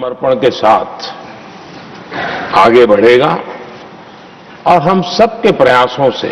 समर्पण के साथ आगे बढ़ेगा और हम सबके प्रयासों से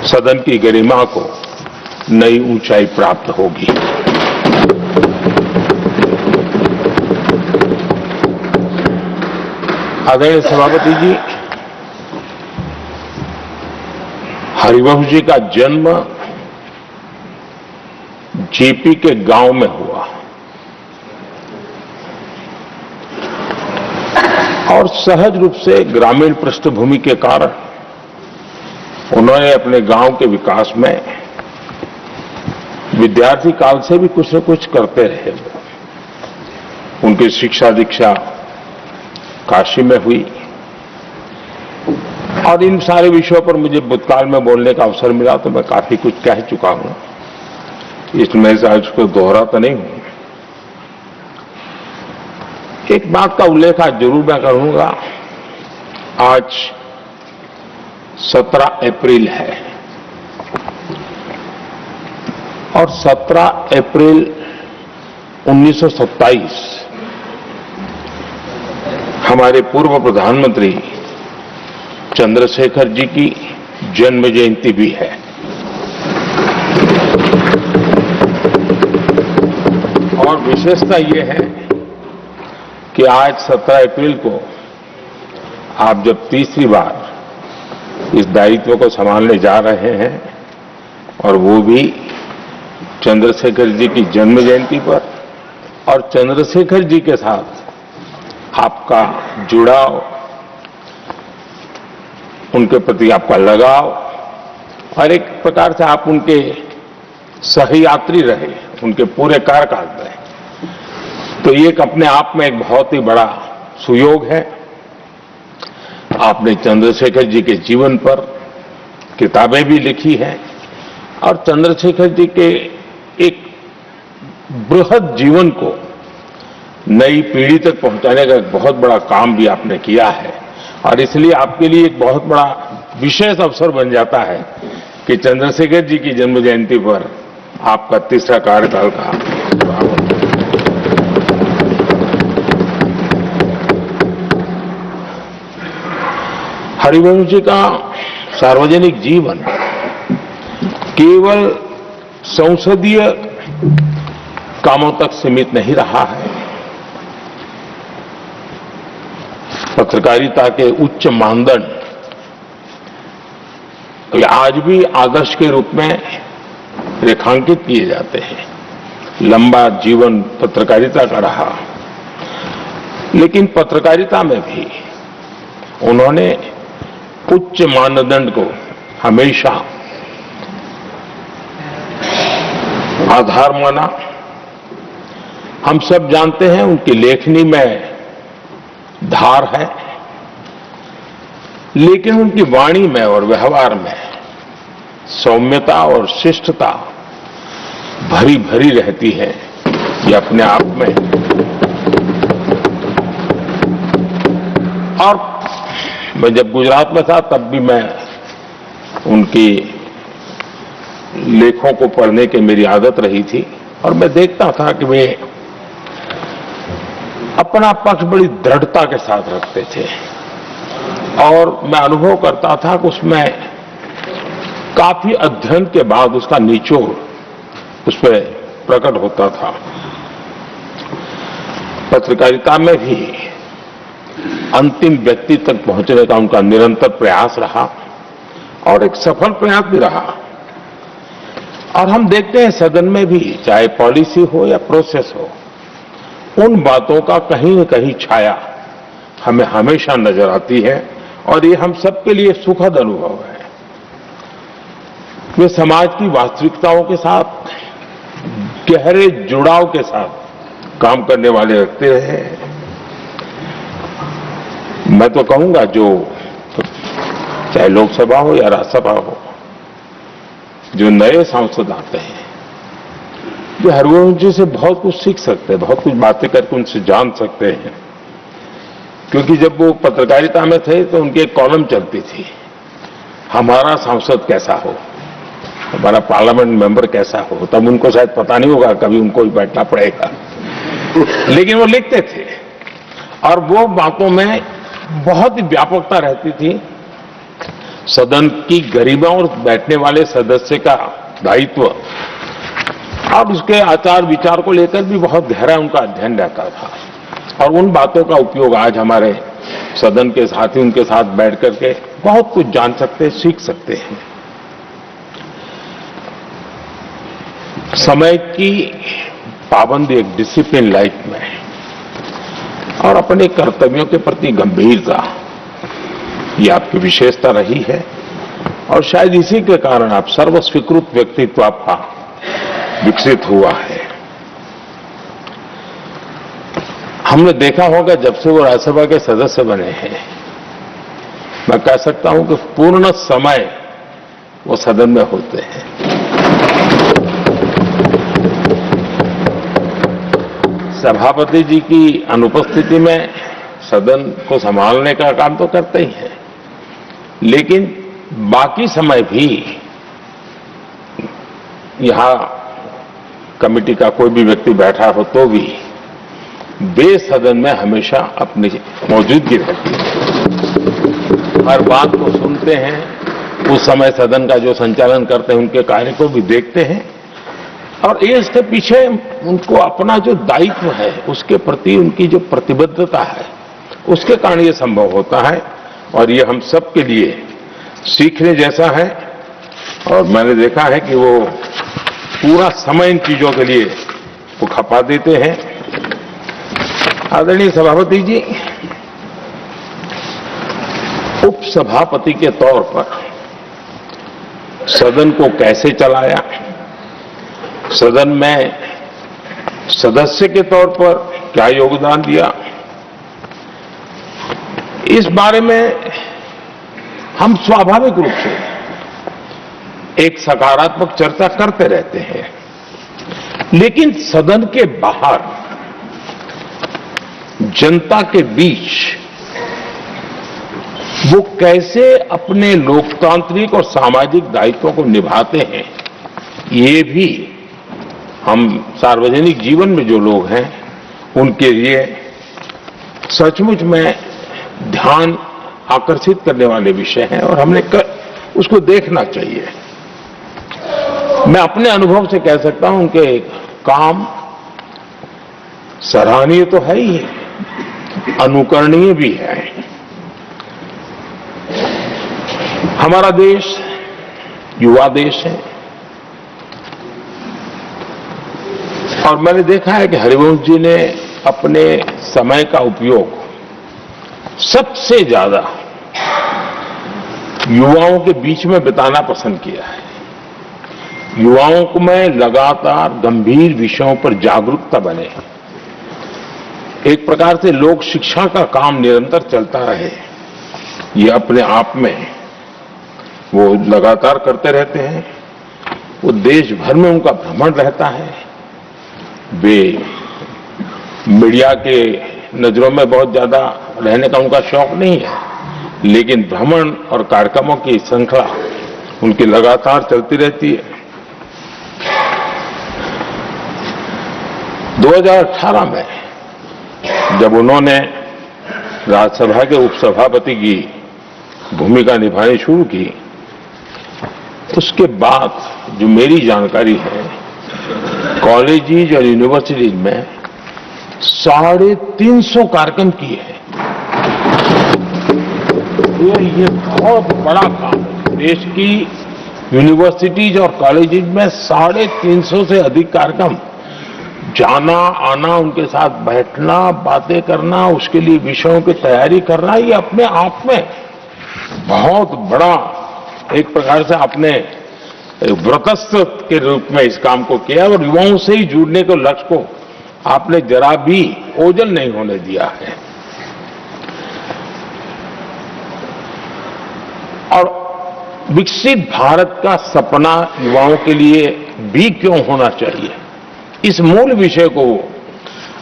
सदन की गरिमा को नई ऊंचाई प्राप्त होगी। आदरणीय सभापति जी, हरिवंश जी का जन्म जेपी के गांव में हुआ और सहज रूप से ग्रामीण पृष्ठभूमि के कारण उन्होंने अपने गांव के विकास में विद्यार्थी काल से भी कुछ न कुछ करते रहे। उनकी शिक्षा दीक्षा काशी में हुई और इन सारे विषयों पर मुझे भूतकाल में बोलने का अवसर मिला तो मैं काफी कुछ कह चुका हूं, इसमें से आज को दोहराता नहीं हूं। एक बात का उल्लेख आज जरूर मैं करूंगा। आज 17 अप्रैल है और 17 अप्रैल 1927 हमारे पूर्व प्रधानमंत्री चंद्रशेखर जी की जन्म जयंती भी है। और विशेषता यह है कि आज 17 अप्रैल को आप जब तीसरी बार इस दायित्व को संभालने जा रहे हैं और वो भी चंद्रशेखर जी की जन्म जयंती पर, और चंद्रशेखर जी के साथ आपका जुड़ाव, उनके प्रति आपका लगाव और एक प्रकार से आप उनके सहयात्री रहे उनके पूरे कार्यकाल में, तो ये एक अपने आप में एक बहुत ही बड़ा सुयोग है। आपने चंद्रशेखर जी के जीवन पर किताबें भी लिखी हैं और चंद्रशेखर जी के एक बृहद जीवन को नई पीढ़ी तक पहुंचाने का एक बहुत बड़ा काम भी आपने किया है और इसलिए आपके लिए एक बहुत बड़ा विशेष अवसर बन जाता है कि चंद्रशेखर जी की जन्म जयंती पर आपका तीसरा कार्यकाल का हरिवंश जी का सार्वजनिक जीवन केवल संसदीय कामों तक सीमित नहीं रहा है। पत्रकारिता के उच्च मानदंड आज भी आदर्श के रूप में रेखांकित किए जाते हैं। लंबा जीवन पत्रकारिता का रहा, लेकिन पत्रकारिता में भी उन्होंने उच्च मानदंड को हमेशा आधार माना। हम सब जानते हैं उनकी लेखनी में धार है, लेकिन उनकी वाणी में और व्यवहार में सौम्यता और शिष्टता भरी भरी रहती है। ये अपने आप में, और मैं जब गुजरात में था तब भी मैं उनकी लेखों को पढ़ने की मेरी आदत रही थी और मैं देखता था कि वे अपना पक्ष बड़ी दृढ़ता के साथ रखते थे और मैं अनुभव करता था कि उसमें काफी अध्ययन के बाद उसका निचोड़ उस पर प्रकट होता था। पत्रकारिता में भी अंतिम व्यक्ति तक पहुंचने का उनका निरंतर प्रयास रहा और एक सफल प्रयास भी रहा। और हम देखते हैं सदन में भी, चाहे पॉलिसी हो या प्रोसेस हो, उन बातों का कहीं न कहीं छाया हमें हमेशा नजर आती है और ये हम सबके लिए सुखद अनुभव है। वे समाज की वास्तविकताओं के साथ गहरे जुड़ाव के साथ काम करने वाले व्यक्ति रहे। मैं तो कहूंगा जो चाहे लोकसभा हो या राज्यसभा हो, जो नए सांसद आते हैं वे हरिवंश जी से बहुत कुछ सीख सकते हैं, बहुत कुछ बातें करके उनसे जान सकते हैं। क्योंकि जब वो पत्रकारिता में थे तो उनकी एक कॉलम चलती थी, हमारा सांसद कैसा हो, हमारा पार्लियामेंट मेंबर कैसा हो। तब उनको शायद पता नहीं होगा, कभी उनको भी बैठना पड़ेगा। लेकिन वो लिखते थे और वो बातों में बहुत ही व्यापकता रहती थी। सदन की गरिमा और बैठने वाले सदस्य का दायित्व और उसके आचार विचार को लेकर भी बहुत गहरा उनका अध्ययन रहता था और उन बातों का उपयोग आज हमारे सदन के साथी उनके साथ बैठ करके बहुत कुछ जान सकते, सीख सकते हैं। समय की पाबंदी, एक डिसिप्लिन लाइफ में और अपने कर्तव्यों के प्रति गंभीरता, ये आपकी विशेषता रही है और शायद इसी के कारण आप सर्वस्वीकृत व्यक्तित्व आपका विकसित हुआ है। हमने देखा होगा जब से वो राज्यसभा के सदस्य बने हैं, मैं कह सकता हूं कि पूर्ण समय वो सदन में होते हैं। सभापति जी की अनुपस्थिति में सदन को संभालने का काम तो करते ही हैं, लेकिन बाकी समय भी यहां कमेटी का कोई भी व्यक्ति बैठा हो तो भी वे सदन में हमेशा अपनी मौजूदगी रहती है। हर बात को सुनते हैं, उस समय सदन का जो संचालन करते हैं उनके कार्य को भी देखते हैं और इसके पीछे उनको अपना जो दायित्व है उसके प्रति उनकी जो प्रतिबद्धता है उसके कारण ये संभव होता है और ये हम सब के लिए सीखने जैसा है। और मैंने देखा है कि वो पूरा समय इन चीजों के लिए वो खपा देते हैं। आदरणीय सभापति जी, उपसभापति के तौर पर सदन को कैसे चलाया, सदन में सदस्य के तौर पर क्या योगदान दिया, इस बारे में हम स्वाभाविक रूप से एक सकारात्मक चर्चा करते रहते हैं, लेकिन सदन के बाहर जनता के बीच वो कैसे अपने लोकतांत्रिक और सामाजिक दायित्वों को निभाते हैं, ये भी हम सार्वजनिक जीवन में जो लोग हैं उनके लिए सचमुच में ध्यान आकर्षित करने वाले विषय हैं और हमने उसको देखना चाहिए। मैं अपने अनुभव से कह सकता हूं उनके काम सराहनीय तो है ही, अनुकरणीय भी है। हमारा देश युवा देश है और मैंने देखा है कि हरिवंश जी ने अपने समय का उपयोग सबसे ज्यादा युवाओं के बीच में बिताना पसंद किया है। युवाओं को में लगातार गंभीर विषयों पर जागरूकता बने, एक प्रकार से लोक शिक्षा का काम निरंतर चलता रहे, ये अपने आप में वो लगातार करते रहते हैं। वो देश भर में उनका भ्रमण रहता है। वे मीडिया के नजरों में बहुत ज्यादा रहने का उनका शौक नहीं है, लेकिन भ्रमण और कार्यक्रमों की श्रृंखला उनकी लगातार चलती रहती है। 2018 में जब उन्होंने राज्यसभा के उपसभापति की भूमिका निभानी शुरू की, उसके बाद जो मेरी जानकारी है, कॉलेजेज और यूनिवर्सिटीज में 350 कार्यक्रम किए हैं। ये बहुत बड़ा काम है। देश की यूनिवर्सिटीज और कॉलेजेज में 350 से अधिक कार्यक्रम, जाना आना, उनके साथ बैठना, बातें करना, उसके लिए विषयों की तैयारी करना, ये अपने आप में बहुत बड़ा एक प्रकार से आपने व्रतस्थ के रूप में इस काम को किया और युवाओं से ही जुड़ने के लक्ष्य को आपने जरा भी ओझल नहीं होने दिया है। और विकसित भारत का सपना युवाओं के लिए भी क्यों होना चाहिए, इस मूल विषय को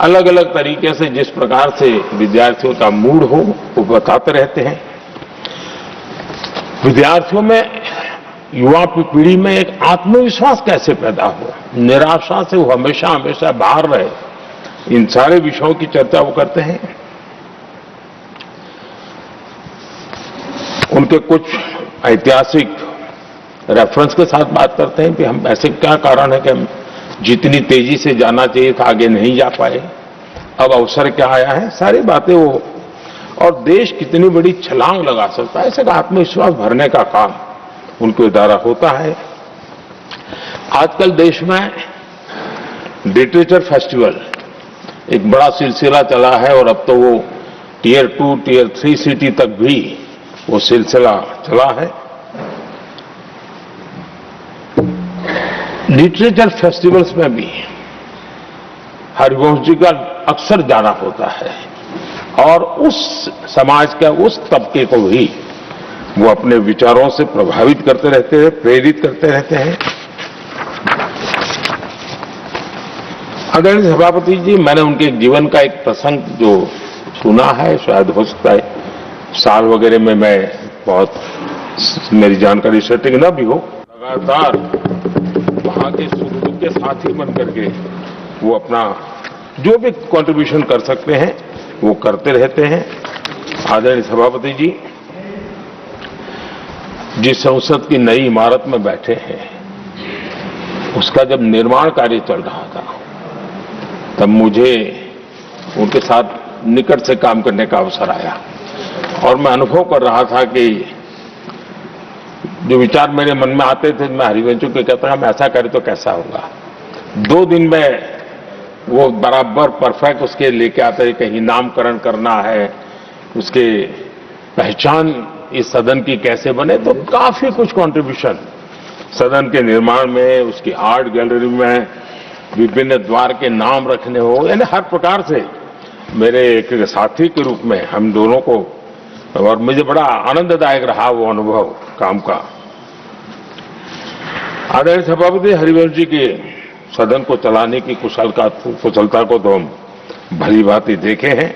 अलग अलग तरीके से जिस प्रकार से विद्यार्थियों का मूड हो वो बताते रहते हैं। विद्यार्थियों में, युवा पीढ़ी में एक आत्मविश्वास कैसे पैदा हो, निराशा से वो हमेशा हमेशा बाहर रहे, इन सारे विषयों की चर्चा वो करते हैं। उनके कुछ ऐतिहासिक रेफरेंस के साथ बात करते हैं कि हम ऐसे क्या कारण है कि हम जितनी तेजी से जाना चाहिए था आगे नहीं जा पाए, अब अवसर क्या आया है, सारी बातें वो, और देश कितनी बड़ी छलांग लगा सकता है, ऐसे का आत्मविश्वास भरने का काम उनके द्वारा होता है। आजकल देश में लिटरेचर फेस्टिवल एक बड़ा सिलसिला चला है और अब तो वो टियर 2, टियर 3 सिटी तक भी वो सिलसिला चला है। लिटरेचर फेस्टिवल्स में भी हरिवंश जी का अक्सर जाना होता है और उस समाज का उस तबके को भी वो अपने विचारों से प्रभावित करते रहते हैं, प्रेरित करते रहते हैं। आदरणीय सभापति जी, मैंने उनके जीवन का एक प्रसंग जो सुना है, शायद हो सकता है साल वगैरह में मैं बहुत मेरी जानकारी सटीक न भी हो, लगातार वहां के सुख दुख के साथी बन करके वो अपना जो भी कंट्रीब्यूशन कर सकते हैं वो करते रहते हैं। आदरणीय सभापति जी, जिस संसद की नई इमारत में बैठे हैं उसका जब निर्माण कार्य चल रहा था तब मुझे उनके साथ निकट से काम करने का अवसर आया और मैं अनुभव कर रहा था कि जो विचार मेरे मन में आते थे मैं हरिवंश को कहता था हम ऐसा करें तो कैसा होगा। 2 दिन में वो बराबर परफेक्ट उसके लेके आते हैं, कहीं नामकरण करना है, उसके पहचान इस सदन की कैसे बने, तो काफी कुछ कंट्रीब्यूशन सदन के निर्माण में, उसकी आर्ट गैलरी में, विभिन्न द्वार के नाम रखने हो, यानी हर प्रकार से मेरे एक साथी के रूप में हम दोनों को, और मुझे बड़ा आनंददायक रहा वो अनुभव काम का। आदरणीय सभापति, हरिवंश जी के सदन को चलाने की कुशलता को तो हम भली भांति देखे हैं,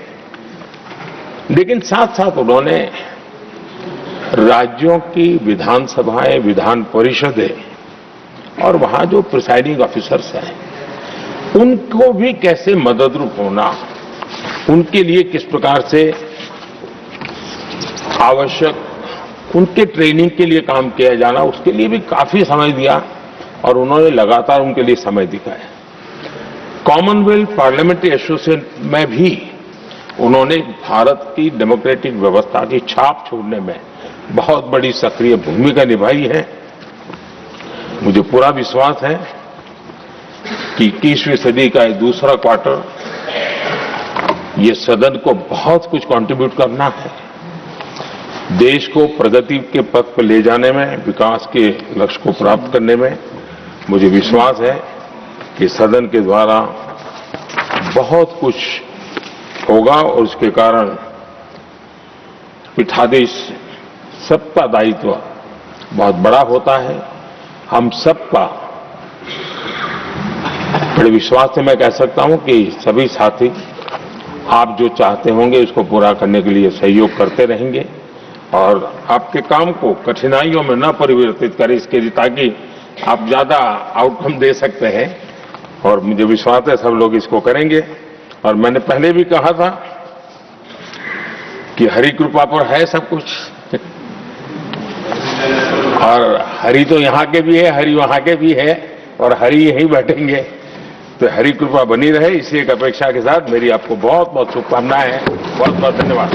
लेकिन साथ साथ उन्होंने राज्यों की विधानसभाएं, विधान परिषदें और वहां जो प्रिसाइडिंग ऑफिसर्स हैं उनको भी कैसे मददरूप होना, उनके लिए किस प्रकार से आवश्यक उनके ट्रेनिंग के लिए काम किया जाना, उसके लिए भी काफी समय दिया और उन्होंने लगातार उनके लिए समय दिखाया। कॉमनवेल्थ पार्लियामेंट्री एसोसिएशन में भी उन्होंने भारत की डेमोक्रेटिक व्यवस्था की छाप छोड़ने में बहुत बड़ी सक्रिय भूमिका निभाई है। मुझे पूरा विश्वास है कि 21वीं सदी का ये दूसरा क्वार्टर ये सदन को बहुत कुछ कंट्रीब्यूट करना है, देश को प्रगति के पथ पर ले जाने में, विकास के लक्ष्य को प्राप्त करने में मुझे विश्वास है कि सदन के द्वारा बहुत कुछ होगा और उसके कारण पीठाधीश सबका दायित्व बहुत बड़ा होता है। हम सबका बड़े विश्वास से मैं कह सकता हूं कि सभी साथी आप जो चाहते होंगे उसको पूरा करने के लिए सहयोग करते रहेंगे और आपके काम को कठिनाइयों में न परिवर्तित करें, इसके लिए ताकि आप ज्यादा आउटकम दे सकते हैं, और मुझे विश्वास है सब लोग इसको करेंगे। और मैंने पहले भी कहा था कि हरि कृपा पर है सब कुछ और हरि तो यहाँ के भी है, हरि वहां के भी है और हरि यहीं बैठेंगे, तो हरि कृपा बनी रहे, इसी एक अपेक्षा के साथ मेरी आपको बहुत बहुत शुभकामनाएं हैं। बहुत बहुत धन्यवाद।